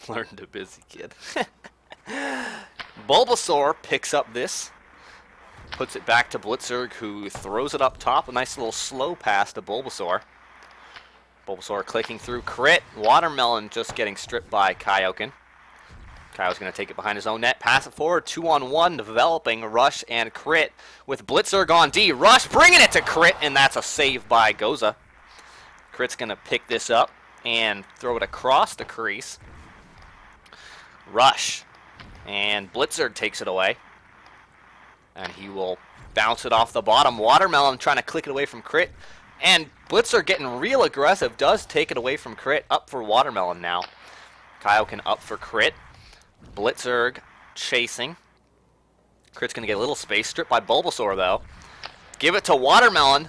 Learn to busy, kid. Bulbasaur picks up this. Puts it back to Blitzerg, who throws it up top. A nice little slow pass to Bulbasaur. Bulbasaur clicking through. Crit. Watermelon just getting stripped by Kaioken. Kyle's going to take it behind his own net. Pass it forward. 2-on-1 developing. Rush and Crit with Blitzerg on D. Rush bringing it to Crit, and that's a save by Goza. Crit's going to pick this up and throw it across the crease. Rush. And Blitzerg takes it away. And he will bounce it off the bottom. Watermelon trying to click it away from Crit. And Blitzer getting real aggressive. Does take it away from Crit. Up for Watermelon now. Kaioken up for Crit. Blitzerg chasing. Crit's going to get a little space. Stripped by Bulbasaur, though. Give it to Watermelon.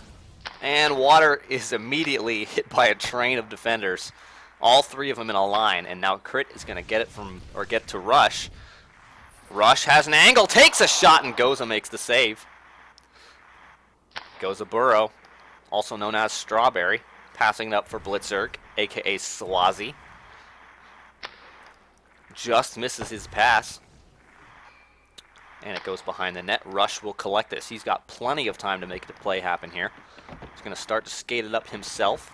And Water is immediately hit by a train of defenders. All three of them in a line. And now Crit is going to get it from, or get to Rush. Rush has an angle, takes a shot, and Goza makes the save. Goza Burrow, also known as Strawberry, passing it up for Blitzerg, a.k.a. Swazi. Just misses his pass. And it goes behind the net. Rush will collect this. He's got plenty of time to make the play happen here. He's going to start to skate it up himself.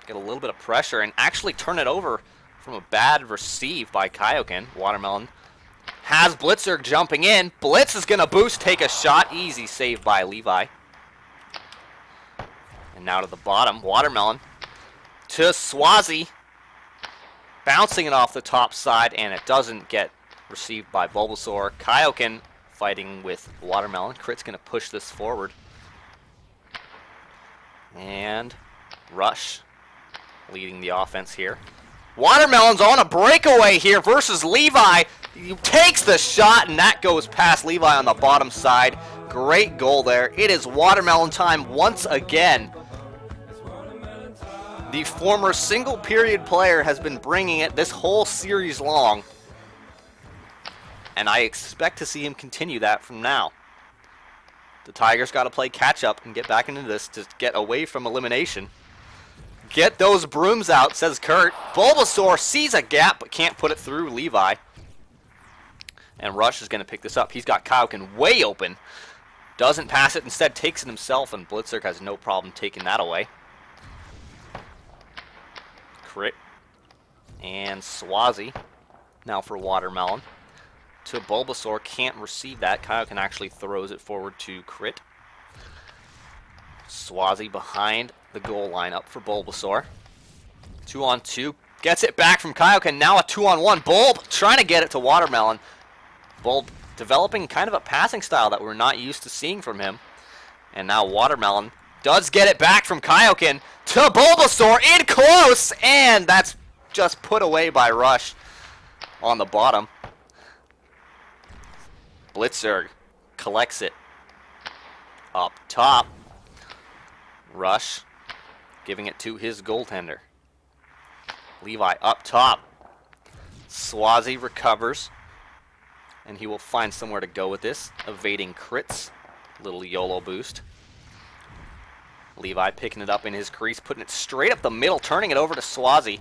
Get a little bit of pressure and actually turn it over from a bad receive by Kaioken. Watermelon has Blitzerg jumping in. Blitz is going to boost, take a shot. Easy save by Levi. And now to the bottom. Watermelon to Swazi. Bouncing it off the top side, and it doesn't get received by Bulbasaur. Kaioken fighting with Watermelon. Crit's going to push this forward. And Rush leading the offense here. Watermelon's on a breakaway here versus Levi. He takes the shot, and that goes past Levi on the bottom side. Great goal there. It is Watermelon time once again. The former single-period player has been bringing it this whole series long. And I expect to see him continue that from now. The Tigers got to play catch-up and get back into this to get away from elimination. Get those brooms out, says Kurt. Bulbasaur sees a gap but can't put it through Levi. And Rush is going to pick this up. He's got Kaioken way open. Doesn't pass it, instead takes it himself, and Blitzerg has no problem taking that away. Crit. And Swazi. Now for Watermelon. To Bulbasaur, can't receive that. Kaioken actually throws it forward to Crit. Swazi behind the goal line up for Bulbasaur. 2-on-2. Gets it back from Kaioken. Now a 2-on-1. Bulb trying to get it to Watermelon. Bulb developing kind of a passing style that we're not used to seeing from him. And now Watermelon does get it back from Kaioken to Bulbasaur in close. And that's just put away by Rush on the bottom. Blitzerg collects it up top. Rush giving it to his goaltender. Levi up top. Swazi recovers. And he will find somewhere to go with this. Evading Crits. Little YOLO boost. Levi picking it up in his crease. Putting it straight up the middle. Turning it over to Swazi.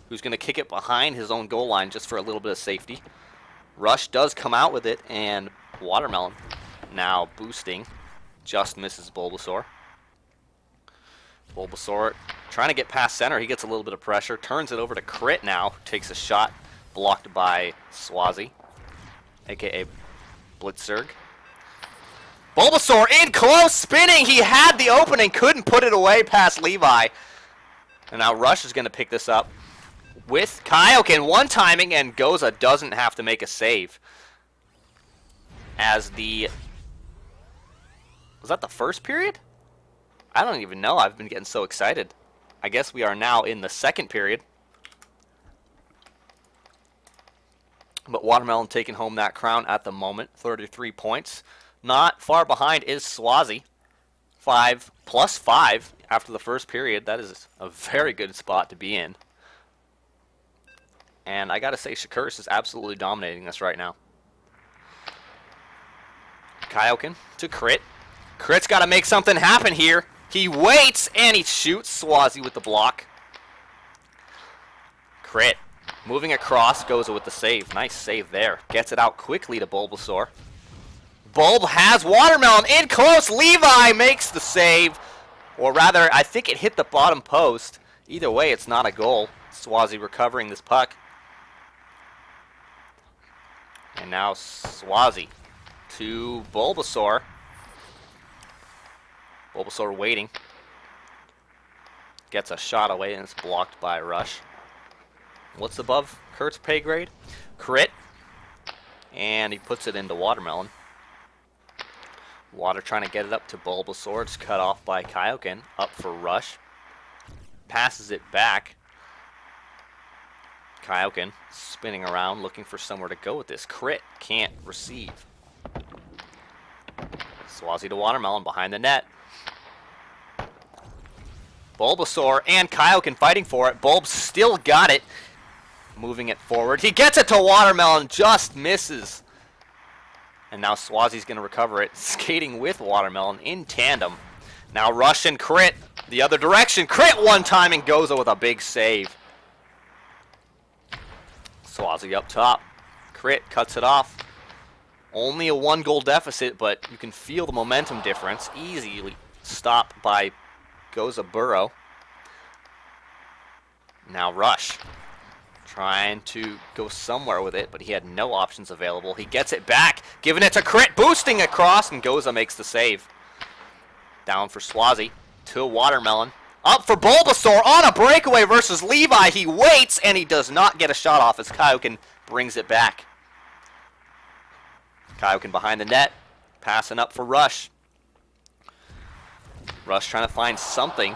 Who's going to kick it behind his own goal line just for a little bit of safety. Rush does come out with it. And Watermelon now boosting. Just misses Bulbasaur. Bulbasaur trying to get past center. He gets a little bit of pressure. Turns it over to Crit now. Takes a shot. Blocked by Swazi. A.k.a. Blitzerg. Bulbasaur in close. Spinning. He had the opening. Couldn't put it away past Levi. And now Rush is going to pick this up with Kaioken. One timing, and Goza doesn't have to make a save. As the... Was that the first period? I don't even know. I've been getting so excited. I guess we are now in the second period. But Watermelon taking home that crown at the moment. 33 points. Not far behind is Swazi. 5 plus 5 after the first period. That is a very good spot to be in. And I gotta say, Shakuras is absolutely dominating this right now. Kaioken to Crit. Crit's gotta make something happen here. He waits, and he shoots Swazi with the block. Crit Moving across, goes with the save. Nice save there. Gets it out quickly to Bulbasaur. Bulb has Watermelon in close. Levi makes the save. Or rather, I think it hit the bottom post. Either way, it's not a goal. Swazi recovering this puck. And now Swazi to Bulbasaur. Bulbasaur waiting. Gets a shot away and it's blocked by Rush. What's above Kurt's pay grade? Crit. And he puts it into Watermelon. Water trying to get it up to Bulbasaur. It's cut off by Kaioken. Up for Rush. Passes it back. Kaioken spinning around looking for somewhere to go with this. Crit. Can't receive. Swazi to Watermelon behind the net. Bulbasaur and Kaioken fighting for it. Bulb still got it. Moving it forward. He gets it to Watermelon. Just misses. And now Swazi's going to recover it. Skating with Watermelon in tandem. Now Rush and Crit. The other direction. Crit one time and Goza with a big save. Swazi up top. Crit cuts it off. Only a 1-goal deficit, but you can feel the momentum difference. Easily stopped by Goza Burrow. Now Rush. Trying to go somewhere with it, but he had no options available. He gets it back, giving it to Crit, boosting across, and Goza makes the save. Down for Swazi to Watermelon. Up for Bulbasaur on a breakaway versus Levi. He waits, and he does not get a shot off as Kaioken brings it back. Kaioken behind the net, passing up for Rush. Rush trying to find something,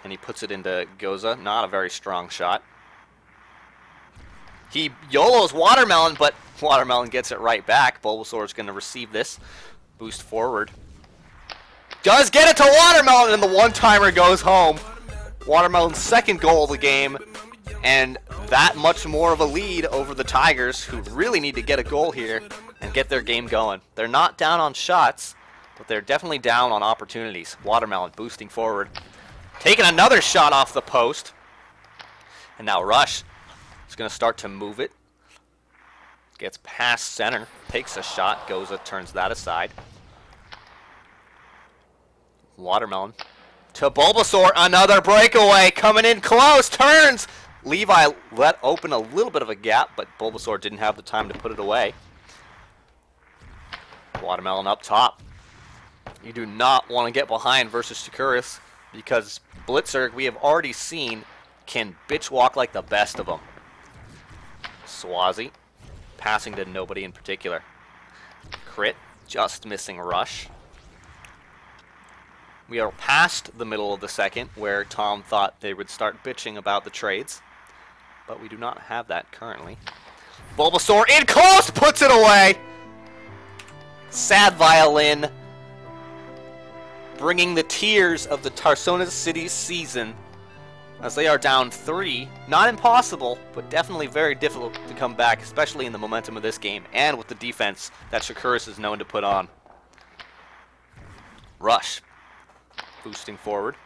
and he puts it into Goza. Not a very strong shot. He YOLOs Watermelon, but Watermelon gets it right back. Bulbasaur is going to receive this. Boost forward. Does get it to Watermelon, and the one-timer goes home. Watermelon's second goal of the game, and that much more of a lead over the Tigers, who really need to get a goal here and get their game going. They're not down on shots, but they're definitely down on opportunities. Watermelon boosting forward. Taking another shot off the post. And now Rush. He's going to start to move it. Gets past center. Takes a shot. Goza turns that aside. Watermelon. To Bulbasaur. Another breakaway. Coming in close. Turns. Levi let open a little bit of a gap, but Bulbasaur didn't have the time to put it away. Watermelon up top. You do not want to get behind versus Shakuras, because Blitzer, we have already seen, can bitch walk like the best of them. Swazi, passing to nobody in particular. Crit, just missing Rush. We are past the middle of the second, where Tom thought they would start bitching about the trades, but we do not have that currently. Bulbasaur in close, puts it away! Sad Violin, bringing the tears of the Tarsonis City season, as they are down 3. Not impossible, but definitely very difficult to come back, especially in the momentum of this game, and with the defense that Shakuras is known to put on. Rush, boosting forward.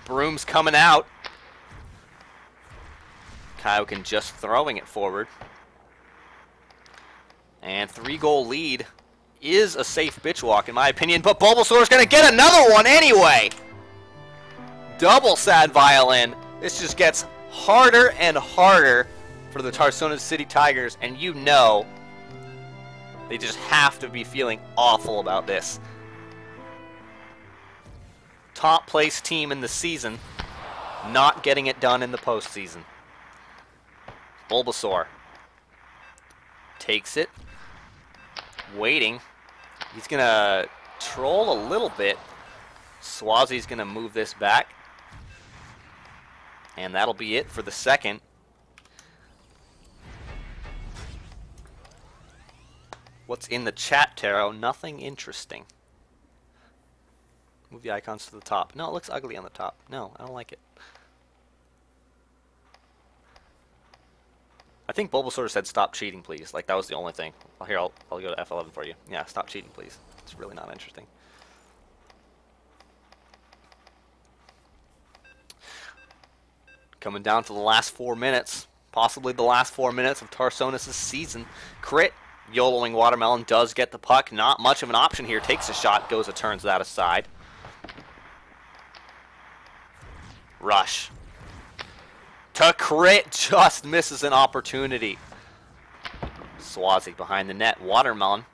Broom's coming out. Kaioken just throwing it forward. And 3-goal lead is a safe bitch walk in my opinion, but Bulbasaur's gonna get another one anyway! Double Sad Violin. This just gets harder and harder for the Tarsonis City Tigers, and you know they just have to be feeling awful about this. Top place team in the season, not getting it done in the postseason. Bulbasaur takes it, waiting. He's going to troll a little bit. Swazi's going to move this back. And that'll be it for the second. What's in the chat, Teroh? Nothing interesting. Move the icons to the top. No, it looks ugly on the top. No, I don't like it. I think Bulbasaur said stop cheating, please. Like, that was the only thing. Here, I'll go to F11 for you. Yeah, stop cheating, please. It's really not interesting. Coming down to the last 4 minutes. Possibly the last 4 minutes of Tarsonis' season. Crit, YOLOing Watermelon, does get the puck. Not much of an option here. Takes a shot, goes and turns that aside. Rush. To Crit, just misses an opportunity. Swazi behind the net. Watermelon.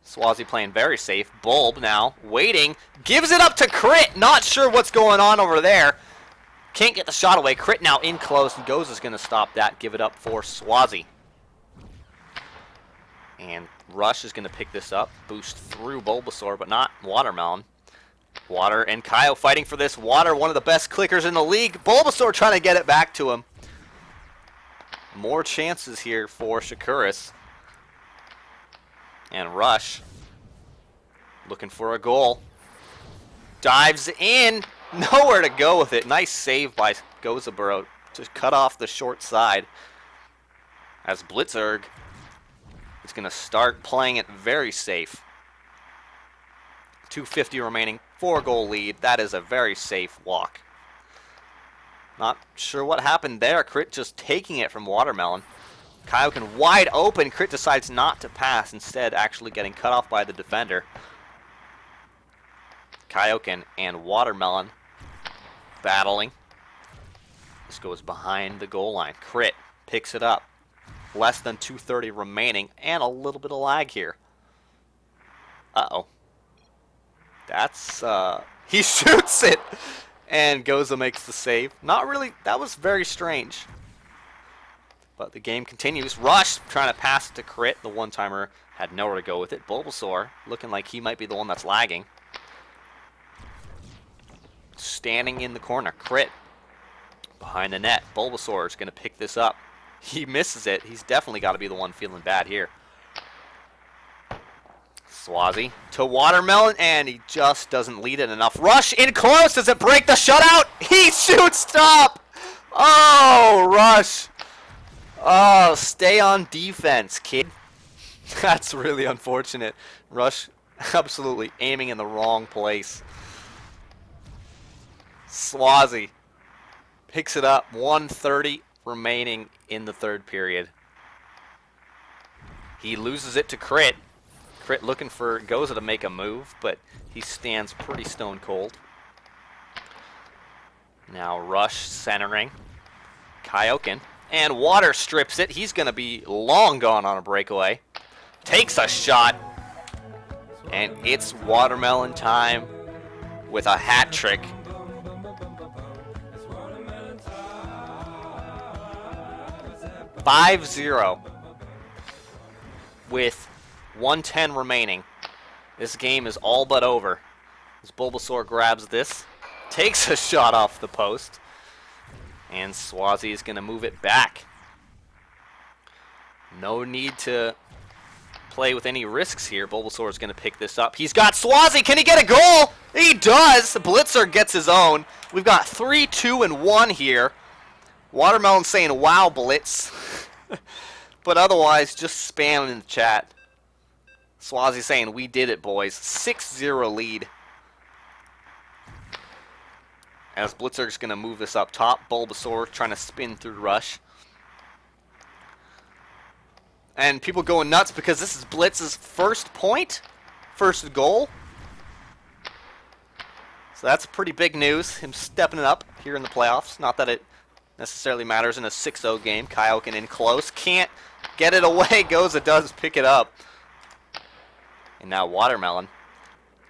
Swazi playing very safe. Bulb now, waiting. Gives it up to Crit. Not sure what's going on over there. Can't get the shot away. Crit now in close, and Goes is going to stop that. Give it up for Swazi. And Rush is going to pick this up. Boost through Bulbasaur, but not Watermelon. Water and Kyle fighting for this. Water, one of the best clickers in the league. Bulbasaur trying to get it back to him. More chances here for Shakuras. And Rush looking for a goal. Dives in. Nowhere to go with it. Nice save by Gozaburo to cut off the short side. As Blitzerg is going to start playing it very safe. 2:50 remaining. 4-goal lead. That is a very safe walk. Not sure what happened there. Crit just taking it from Watermelon. Kaioken wide open. Crit decides not to pass. Instead, actually getting cut off by the defender. Kaioken and Watermelon battling. This goes behind the goal line. Crit picks it up. Less than 2:30 remaining. And a little bit of lag here. Uh-oh. That's, he shoots it, and Goza makes the save. Not really, that was very strange. But the game continues. Rush trying to pass it to Crit. The one-timer had nowhere to go with it. Bulbasaur looking like he might be the one that's lagging. Standing in the corner. Crit behind the net. Bulbasaur is going to pick this up. He misses it. He's definitely got to be the one feeling bad here. Swazi to Watermelon, and he just doesn't lead it enough. Rush in close. Does it break the shutout? He shoots top. Oh, Rush. Oh, stay on defense, kid. That's really unfortunate. Rush absolutely aiming in the wrong place. Swazi picks it up. 1:30 remaining in the third period. He loses it to Crit. Crit looking for Goza to make a move, but he stands pretty stone cold. Now Rush centering. Kaioken. And Water strips it. He's going to be long gone on a breakaway. Takes a shot. And it's Watermelon time with a hat trick. (5-0) with 1:10 remaining. This game is all but over. As Bulbasaur grabs this, takes a shot off the post, and Swazi is going to move it back. No need to play with any risks here. Bulbasaur is going to pick this up. He's got Swazi. Can he get a goal? He does. Blitzer gets his own. We've got 3, 2, and 1 here. Watermelon saying, "Wow, Blitz." But otherwise, just spam in the chat. Swazi saying, "We did it, boys." 6-0 lead. As Blitzer's going to move this up top. Bulbasaur trying to spin through Rush. And people going nuts because this is Blitz's first point. First goal. So that's pretty big news. Him stepping it up here in the playoffs. Not that it necessarily matters in a 6-0 game. Kaioken in close. Can't get it away. Goza does pick it up. And now Watermelon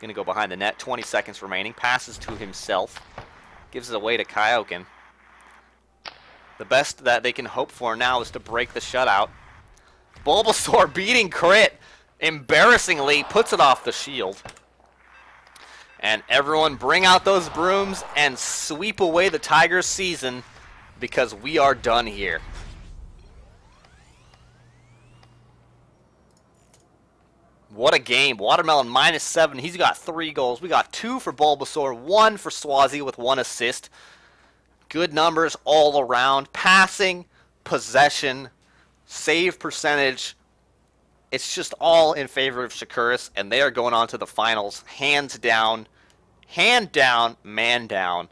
going to go behind the net. 20 seconds remaining. Passes to himself. Gives it away to Kaioken. The best that they can hope for now is to break the shutout. Bulbasaur beating Crit. Embarrassingly puts it off the shield. And everyone bring out those brooms and sweep away the Tigers' season, because we are done here. What a game. Watermelon -7. He's got 3 goals. We got 2 for Bulbasaur, 1 for Swazi with 1 assist. Good numbers all around. Passing, possession, save percentage. It's just all in favor of Shakuras, and they are going on to the finals. Hands down, hand down, man down.